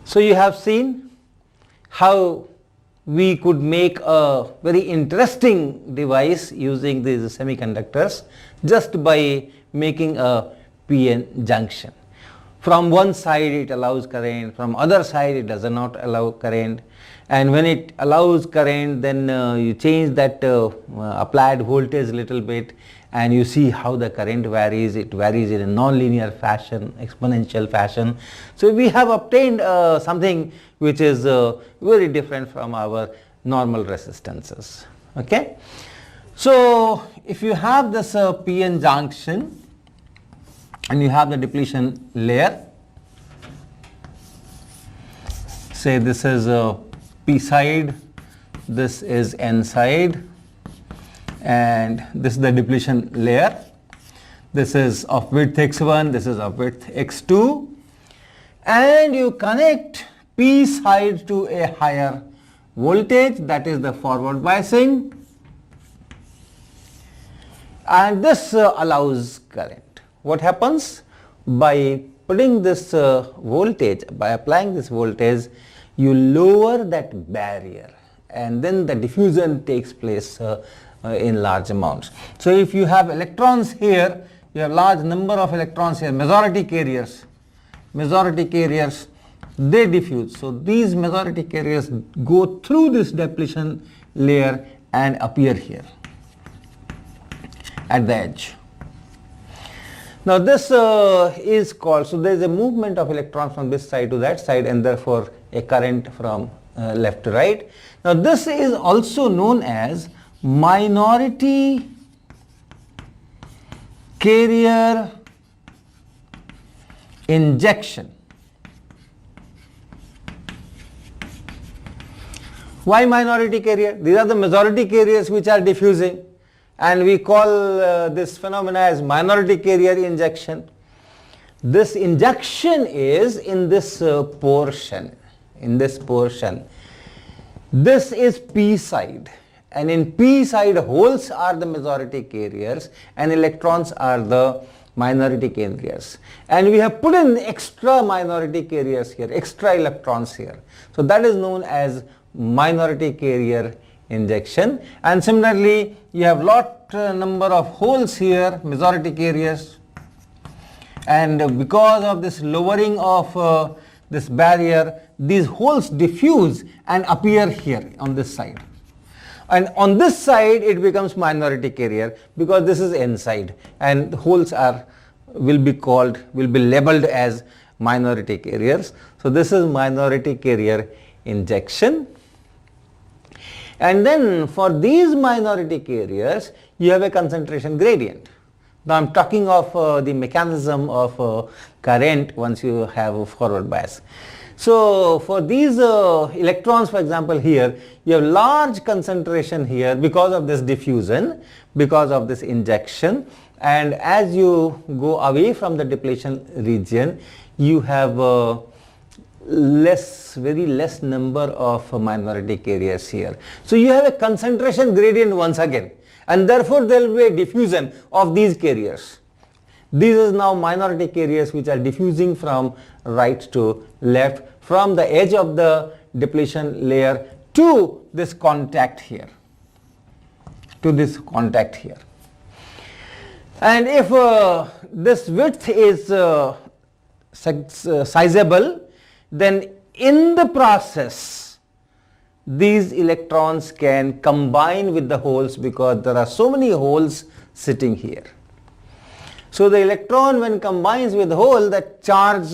So you have seen how we could make a very interesting device using these semiconductors just by making a PN junction. From one side it allows current, from other side it does not allow current, and when it allows current, then you change that applied voltage little bit, and you see how the current varies. It varies in a non-linear fashion, exponential fashion. So we have obtained something which is very different from our normal resistances. Okay. So if you have this PN junction and you have the depletion layer, say this is P side, this is N side, and this is the depletion layer. This is of width x1, this is of width x2, and you connect P side to a higher voltage, that is the forward biasing, and this allows current. What happens? By putting this voltage, by applying this voltage, you lower that barrier, and then the diffusion takes place in large amounts. So if you have electrons here, you have large number of electrons here, majority carriers, they diffuse. So these majority carriers go through this depletion layer and appear here at the edge. Now this is called, so there is a movement of electrons from this side to that side, and therefore a current from left to right. Now this is also known as minority carrier injection. Why minority carrier? These are the majority carriers which are diffusing, and we call this phenomena as minority carrier injection. This injection is in this portion. This is P side, and in P side holes are the majority carriers and electrons are the minority carriers, and we have put in extra minority carriers here, extra electrons here. So that is known as minority carrier injection. And similarly, you have lot number of holes here, majority carriers, and because of this lowering of this barrier, these holes diffuse and appear here on this side, and on this side it becomes minority carrier because this is N side, and the holes will be labeled as minority carriers. So this is minority carrier injection. And then for these minority carriers you have a concentration gradient. Now I am talking of the mechanism of current once you have a forward bias. So for these electrons, for example, here you have large concentration here because of this diffusion, because of this injection, and as you go away from the depletion region you have very less number of minority carriers here. So you have a concentration gradient once again, and therefore there will be a diffusion of these carriers. These is now minority carriers which are diffusing from right to left, from the edge of the depletion layer to this contact here, and if this width is sizable, then in the process these electrons can combine with the holes because there are so many holes sitting here. So the electron, when combines with the hole, that charge,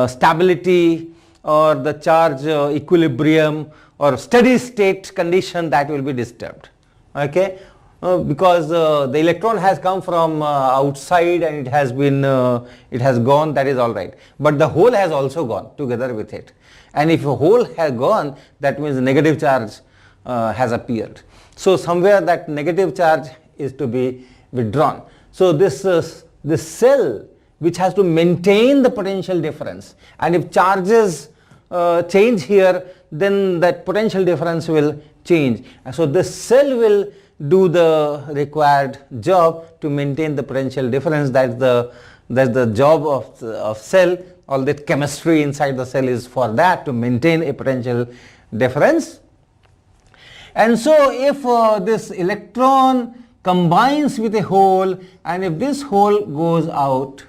stability or the charge equilibrium or steady state condition, that will be disturbed. Okay, because the electron has come from outside and it has gone, that is all right, but the hole has also gone together with it, and if a hole has gone, that means the negative charge has appeared. So somewhere that negative charge is to be withdrawn. So this cell which has to maintain the potential difference, and if charges change here, then that potential difference will change, and so this cell will do the required job to maintain the potential difference. That's the job of cell. All that chemistry inside the cell is for that, to maintain a potential difference. And so if this electron combines with a hole, and if this hole goes out,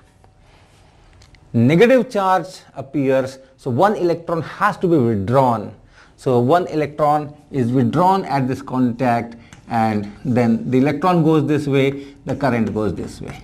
negative charge appears, so one electron has to be withdrawn. So one electron is withdrawn at this contact, and then the electron goes this way, the current goes this way.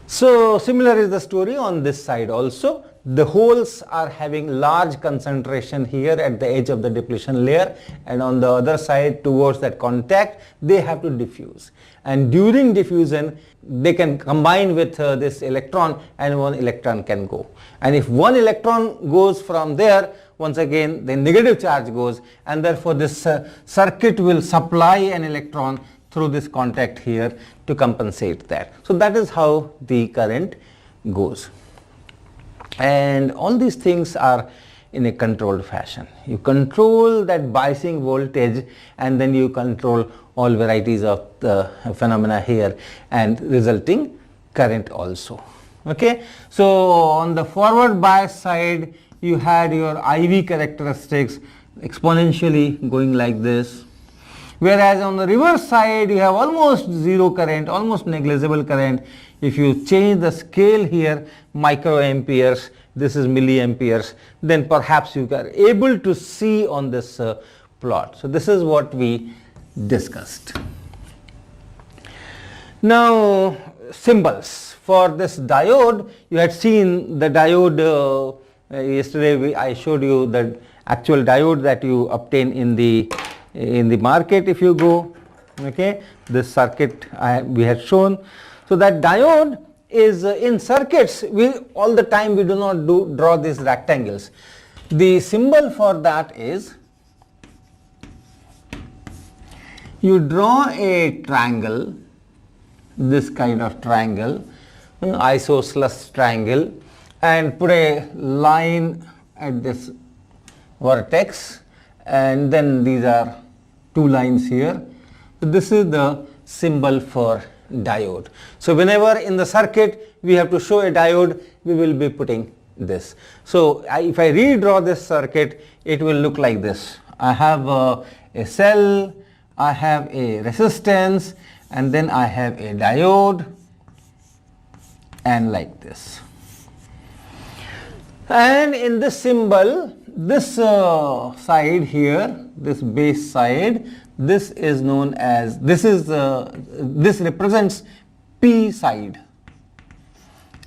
So similar is the story on this side also. The holes are having large concentration here at the edge of the depletion layer, and on the other side towards that contact they have to diffuse, and during diffusion they can combine with this electron, and one electron can go. And if one electron goes from there, once again the negative charge goes, and therefore this circuit will supply an electron through this contact here to compensate that. So that is how the current goes. And all these things are in a controlled fashion. You control that biasing voltage, and then you control all varieties of the phenomena here and resulting current also. Okay. So on the forward bias side you had your IV characteristics exponentially going like this, whereas on the reverse side you have almost zero current, almost negligible current. If you change the scale here, microamperes, this is milliamperes, then perhaps you are able to see on this plot. So this is what we discussed. Now symbols for this diode. You had seen the diode yesterday. I showed you the actual diode that you obtain in the market if you go. Okay, this circuit we had shown. So that diode is in circuits, all the time we do not draw these rectangles. The symbol for that is, you draw a triangle, this kind of triangle, isosceles triangle, and put a line at this vertex, and then these are two lines here. So this is the symbol for diode. So whenever in the circuit we have to show a diode, we will be putting this. So if I redraw this circuit, it will look like this. I have a cell, I have a resistance, and then I have a diode, and like this. And in this symbol, this side here, this base side, this is known as, this represents P side,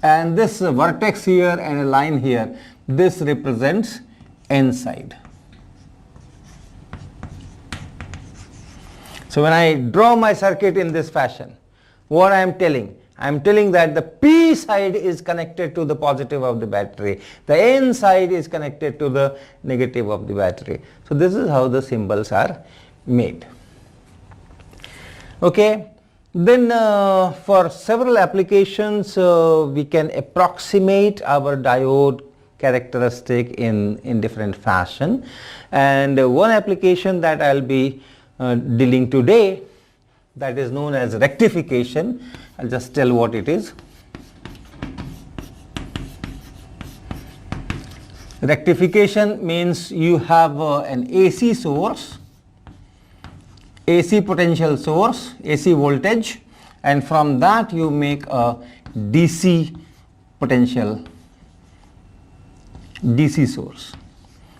and this vertex here and a line here, this represents N side. So when I draw my circuit in this fashion, what I am telling? I am telling that the P side is connected to the positive of the battery, the N side is connected to the negative of the battery. So this is how the symbols are made. Okay. Then for several applications we can approximate our diode characteristic in different fashion, and one application that I will be dealing today, that is known as rectification. I will just tell what it is. Rectification means you have an AC source, AC potential source, AC voltage, and from that you make a DC potential, DC source,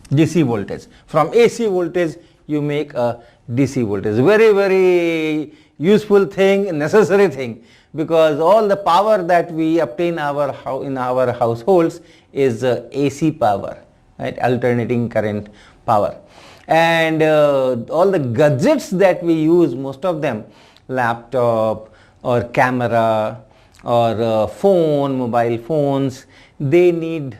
DC voltage. From AC voltage you make a DC voltage. Very, very useful thing, necessary thing, because all the power that we obtain in our households is AC power, right? Alternating current power. And all the gadgets that we use, most of them, laptop or camera or phone, mobile phones, they need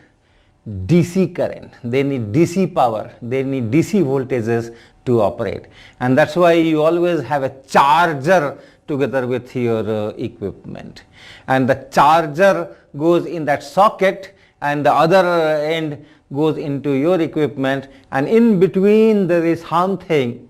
DC current, they need DC power, they need DC voltages to operate, and that's why you always have a charger together with your equipment, and the charger goes in that socket and the other end goes into your equipment, and in between there is something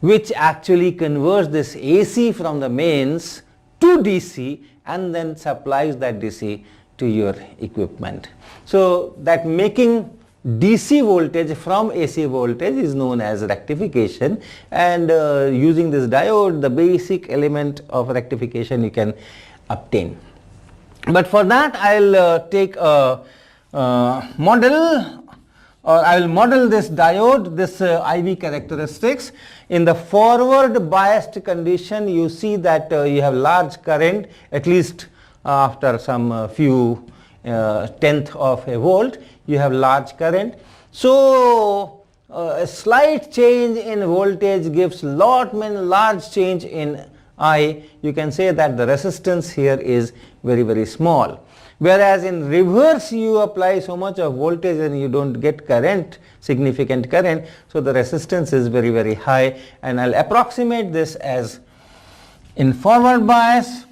which actually converts this AC from the mains to DC and then supplies that DC to your equipment. So that making DC voltage from AC voltage is known as rectification, and using this diode, the basic element of rectification you can obtain. But for that I'll take a model, or I will model this diode, this IV characteristics. In the forward biased condition, you see that you have large current, at least after some few tenth of a volt, you have large current. So a slight change in voltage gives large change in I. You can say that the resistance here is very, very small. Whereas in reverse, you apply so much of voltage and you don't get current, significant current, so the resistance is very, very high. And I'll approximate this as in forward bias,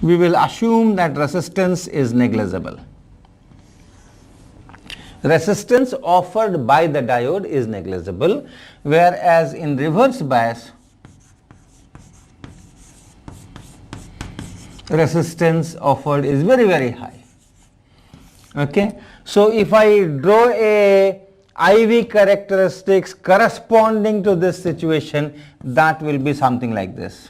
we will assume that resistance is negligible. Resistance offered by the diode is negligible, whereas in reverse bias, resistance offered is very, very high. Okay. So if I draw a IV characteristics corresponding to this situation, that will be something like this.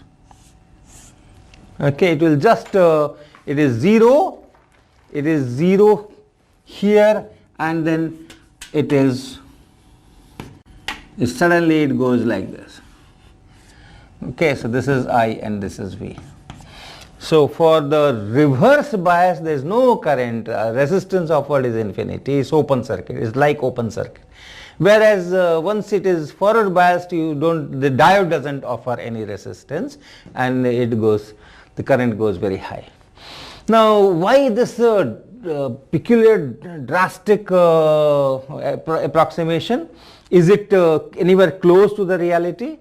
Okay, it will just it is 0 here, and then it is suddenly it goes like this. Okay, so this is I and this is V. So for the reverse bias, there is no current, resistance offered is infinity, it's open circuit, it's like open circuit. Whereas once it is forward biased, the diode doesn't offer any resistance, and the current goes very high. Now why this peculiar drastic approximation? Is it anywhere close to the reality?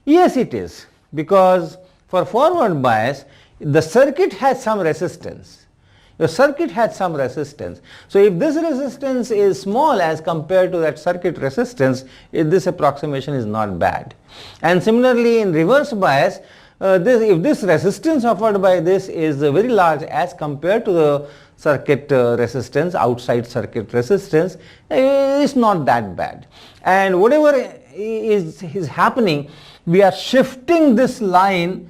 Yes, it is, because for forward bias, the circuit has some resistance. Your circuit has some resistance. So if this resistance is small as compared to that circuit resistance, this approximation is not bad. And similarly in reverse bias, if this resistance offered by this is very large as compared to the circuit resistance, outside circuit resistance, it's not that bad. And whatever is happening, we are shifting this large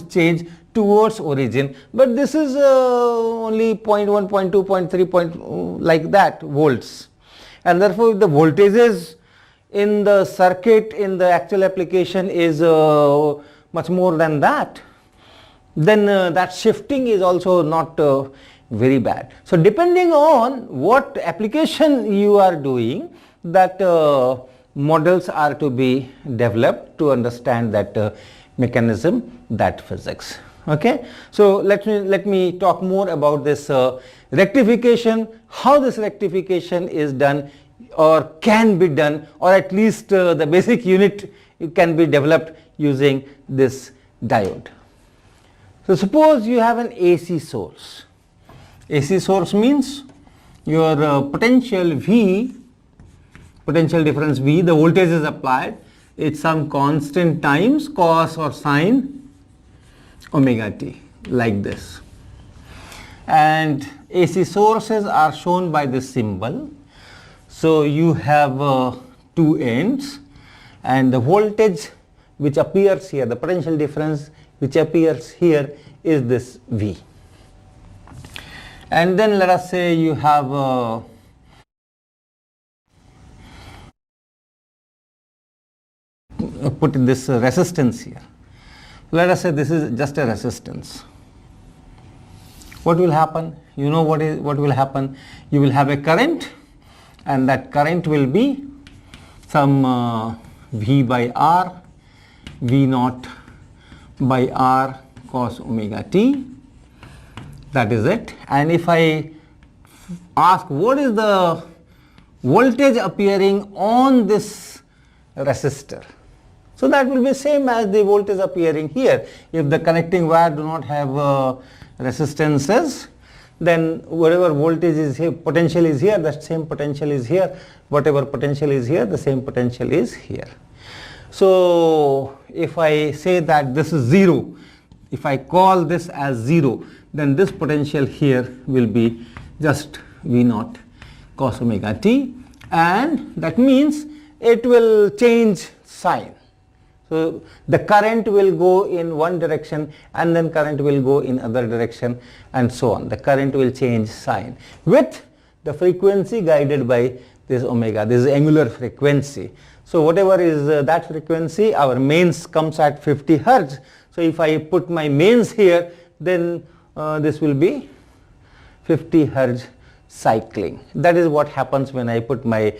change towards origin, but this is only 0.1, 0.2, 0.3, like that volts, and therefore if the voltages in the circuit in the actual application is much more than that, then that shifting is also not very bad. So depending on what application you are doing, that models are to be developed to understand that mechanism, that physics. Okay, so let me talk more about this rectification, how this rectification is done or can be done, or at least the basic unit can be developed using this diode. So suppose you have an AC source. AC source means your potential V, potential difference V, the voltage is applied, it's some constant times cos or sine omega t, like this. And AC sources are shown by this symbol. So you have two ends, and the voltage which appears here, the potential difference which appears here, is this V. And then let us say you have put this resistance here. Let us say this is just a resistance. What will happen? You know what will happen? You will have a current, and that current will be some V by R, V naught by R cos omega t. That is it. And if I ask what is the voltage appearing on this resistor, so that will be same as the voltage appearing here. If the connecting wire do not have resistances, then whatever voltage is here, potential is here, that same potential is here. Whatever potential is here, the same potential is here. So if I say that this is 0, if I call this as 0, then this potential here will be just V naught cos omega t, and that means it will change sign. So the current will go in one direction and then current will go in other direction and so on. The current will change sign with the frequency guided by this omega. This is angular frequency. So whatever is that frequency, our mains comes at 50 hertz. So if I put my mains here, then this will be 50 hertz cycling. That is what happens when I put my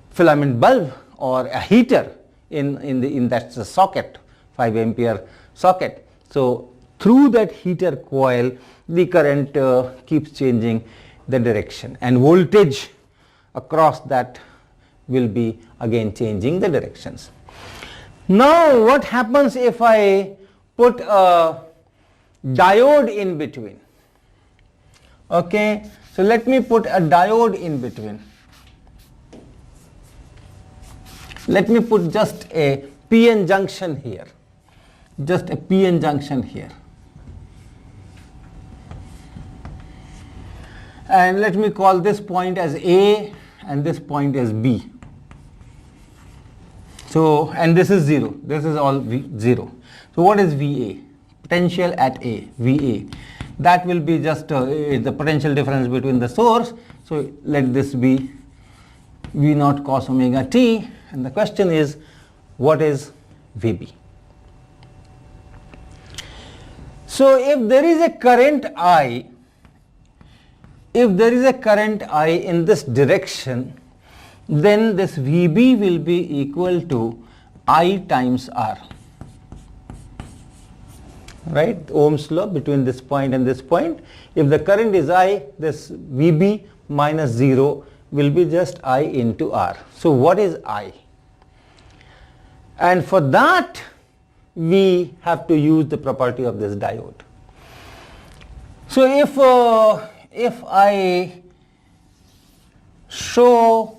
filament bulb or a heater in that socket, 5 ampere socket. So through that heater coil, the current keeps changing the direction, and voltage across that will be again changing the directions. Now what happens if I put a diode in between? Okay, so let me put a diode in between. Let me put just a PN junction here, just a PN junction here, and let me call this point as A and this point as B. So, and this is 0, this is all 0. So what is VA? Potential at A, VA. That will be just the potential difference between the source. So let this be V naught cos omega t, and the question is, what is VB? So if there is a current I, if there is a current I in this direction, then this VB will be equal to I times R. Right? Ohm's law between this point and this point. If the current is I, this VB minus 0 will be just I into R. So what is I? And for that we have to use the property of this diode. So if I show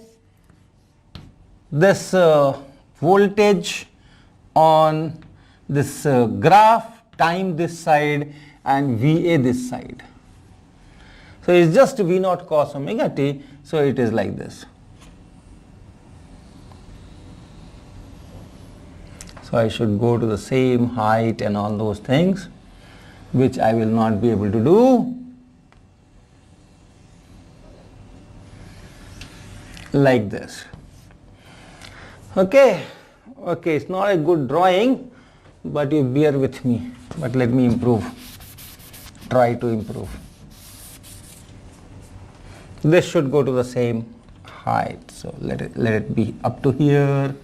this voltage on this graph, time this side and VA this side. So it's just V naught cos omega t, so it is like this. So I should go to the same height and all those things, which I will not be able to do. Like this. Okay, it's not a good drawing, but you bear with me. But let me improve, try to improve. This should go to the same height, so let it be up to here,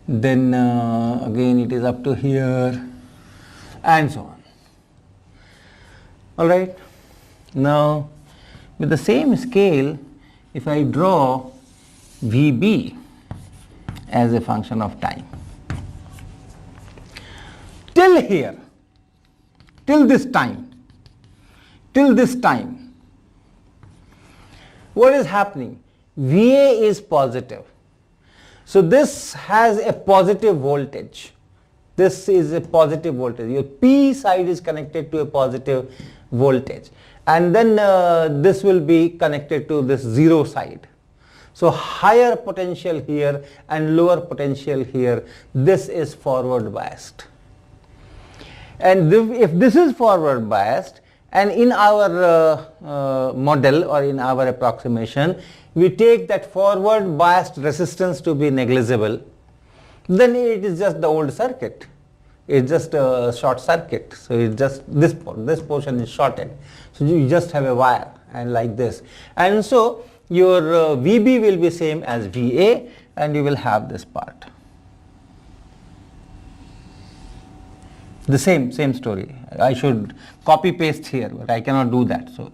then again it is up to here, and so on. Alright, now with the same scale, if I draw VB as a function of time, till here, till this time, what is happening? VA is positive. So this has a positive voltage. This is a positive voltage. Your P side is connected to a positive voltage. And then this will be connected to this 0 side. So higher potential here and lower potential here. This is forward biased. And if this is forward biased, and in our model or in our approximation, we take that forward biased resistance to be negligible, then it is just the old circuit. It's just a short circuit. So it's just this portion is shorted. So you just have a wire and like this. And so your VB will be same as VA, and you will have this part. The same story. I should copy paste here, but I cannot do that. So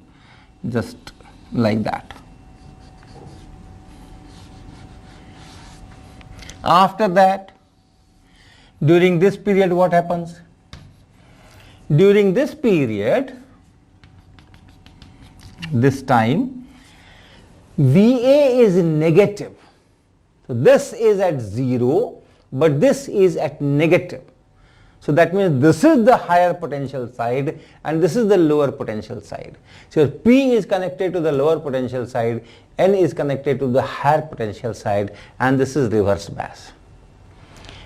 just like that. After that, during this period, what happens? During this period, this time, VA is negative. So this is at 0, but this is at negative. So that means this is the higher potential side and this is the lower potential side. So P is connected to the lower potential side, N is connected to the higher potential side, and this is reverse bias.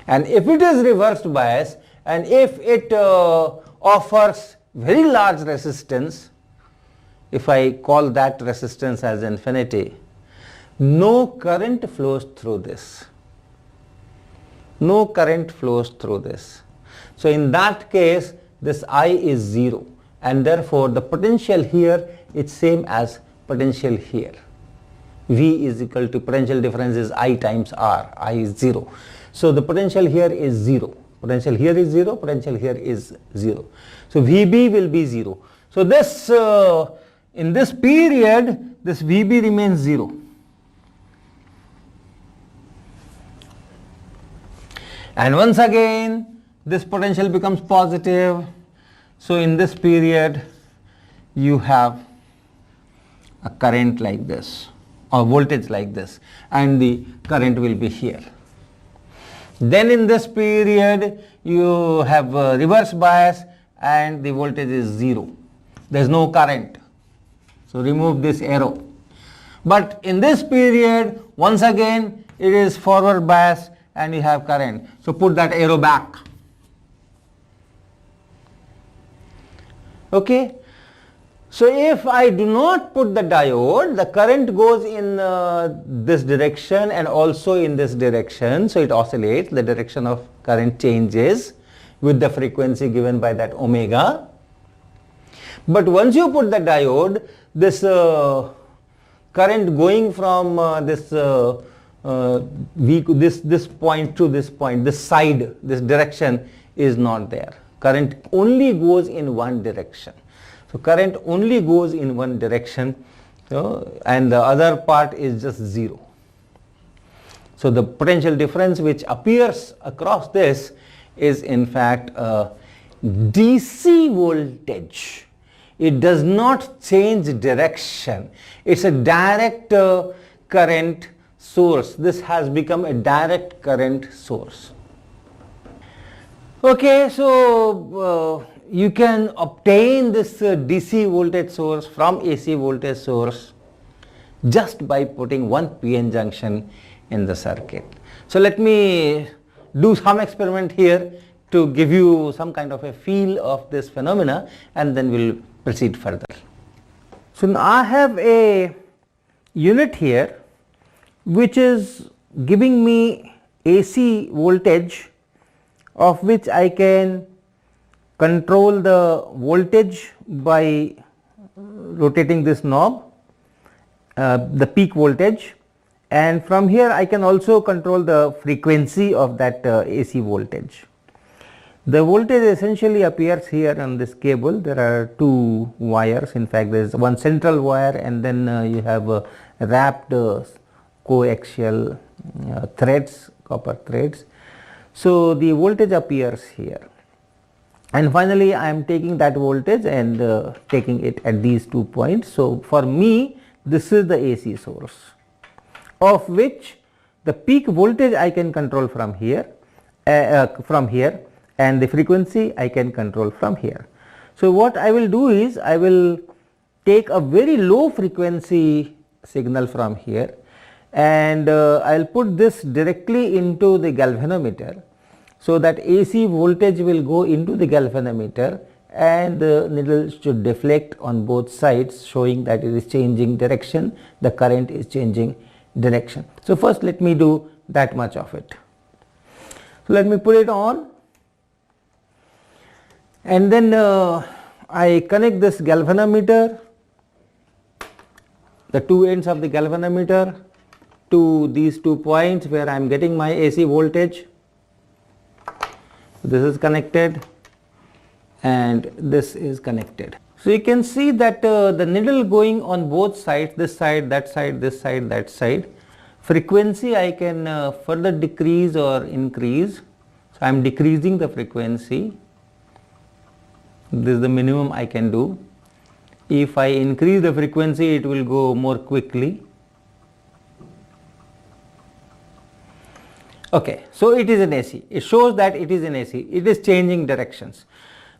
And if it is reversed bias and if it offers very large resistance, if I call that resistance as infinity, no current flows through this. No current flows through this. So in that case, this I is 0, and therefore the potential here is same as potential here. V is equal to potential difference is I times R. I is 0. So the potential here is 0. Potential here is 0. Potential here is 0. So VB will be 0. So this in this period, this VB remains 0. And once again, this potential becomes positive. So in this period, you have a current like this or voltage like this, and the current will be here. Then in this period, you have a reverse bias and the voltage is 0. There is no current. So remove this arrow. But in this period, once again, it is forward bias and you have current. So put that arrow back. Okay. So if I do not put the diode, the current goes in this direction and also in this direction. So it oscillates, the direction of current changes with the frequency given by that omega. But once you put the diode, this current going from this point to this point, this side, this direction is not there. Current only goes in one direction. So current only goes in one direction, and the other part is just 0. So the potential difference which appears across this is in fact a DC voltage. It does not change direction. It's a direct current source. This has become a direct current source. Okay, so you can obtain this DC voltage source from AC voltage source just by putting one PN junction in the circuit. So let me do some experiment here to give you some kind of a feel of this phenomena, and then we'll proceed further. So now I have a unit here which is giving me AC voltage, of which I can control the voltage by rotating this knob, the peak voltage, and from here I can also control the frequency of that AC voltage. The voltage essentially appears here on this cable. There are two wires. In fact, there is one central wire, and then you have wrapped coaxial threads, copper threads. So the voltage appears here, and finally I am taking that voltage and taking it at these 2 points. So for me, this is the AC source, of which the peak voltage I can control from here, and the frequency I can control from here. So what I will do is I will take a very low frequency signal from here, and I will put this directly into the galvanometer, so that AC voltage will go into the galvanometer and the needle should deflect on both sides, showing that it is changing direction, the current is changing direction. So first let me do that much of it. So let me put it on, and then I connect this galvanometer, the two ends of the galvanometer, to these 2 points where I am getting my AC voltage. This is connected and this is connected. So you can see that the needle going on both sides, this side, that side, this side, that side. Frequency I can further decrease or increase. So I am decreasing the frequency. This is the minimum I can do. If I increase the frequency, it will go more quickly. Okay, so it is in AC. It shows that it is in AC. It is changing directions.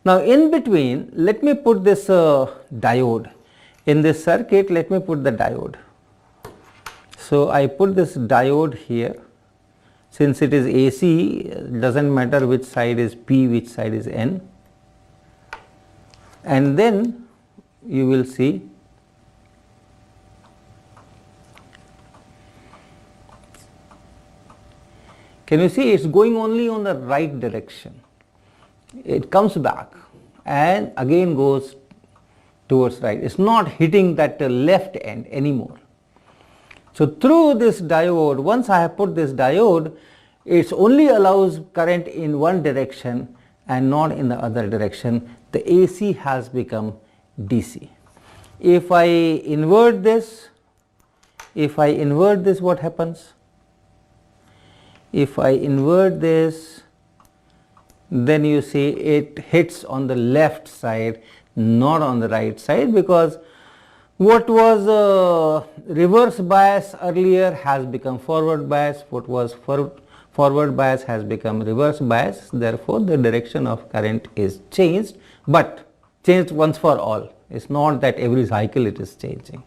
Now in between, let me put this diode. In this circuit, let me put the diode. So I put this diode here. Since it is AC, it doesn't matter which side is P, which side is N. And then you will see can you see it's going only on the right direction. It comes back and again goes towards right. It's not hitting that left end anymore. So through this diode, once I have put this diode, it only allows current in one direction and not in the other direction. The AC has become DC. If I invert this, what happens? If I invert this, then you see it hits on the left side, not on the right side, because what was reverse bias earlier has become forward bias, what was forward bias has become reverse bias. Therefore the direction of current is changed, but changed once for all. It's not that every cycle it is changing.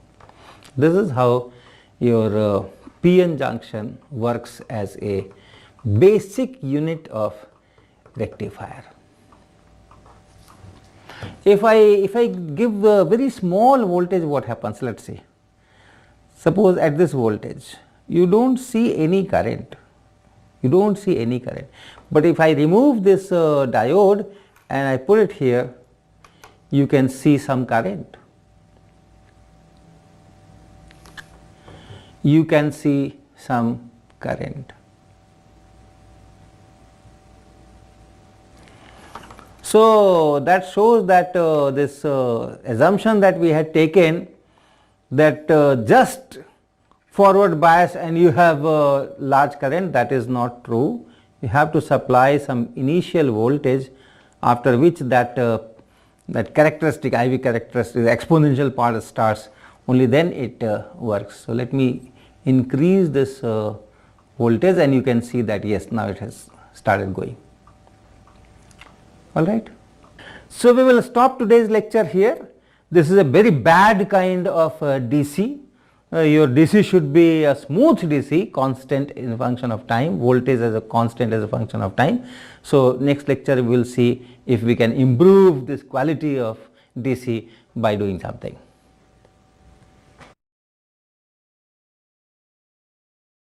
This is how your PN junction works as a basic unit of rectifier. If I give a very small voltage, what happens? Let's see. Suppose at this voltage, you don't see any current. You don't see any current. But if I remove this diode and I put it here, you can see some current. You can see some current. So that shows that this assumption that we had taken, that just forward bias and you have large current, that is not true. You have to supply some initial voltage, after which that characteristic, IV characteristic, the exponential part starts, only then it works. So let me increase this voltage and you can see that yes, now it has started going. Alright. So we will stop today's lecture here. This is a very bad kind of DC. Your DC should be a smooth DC, constant in function of time, voltage as a constant as a function of time. So next lecture we will see if we can improve this quality of DC by doing something.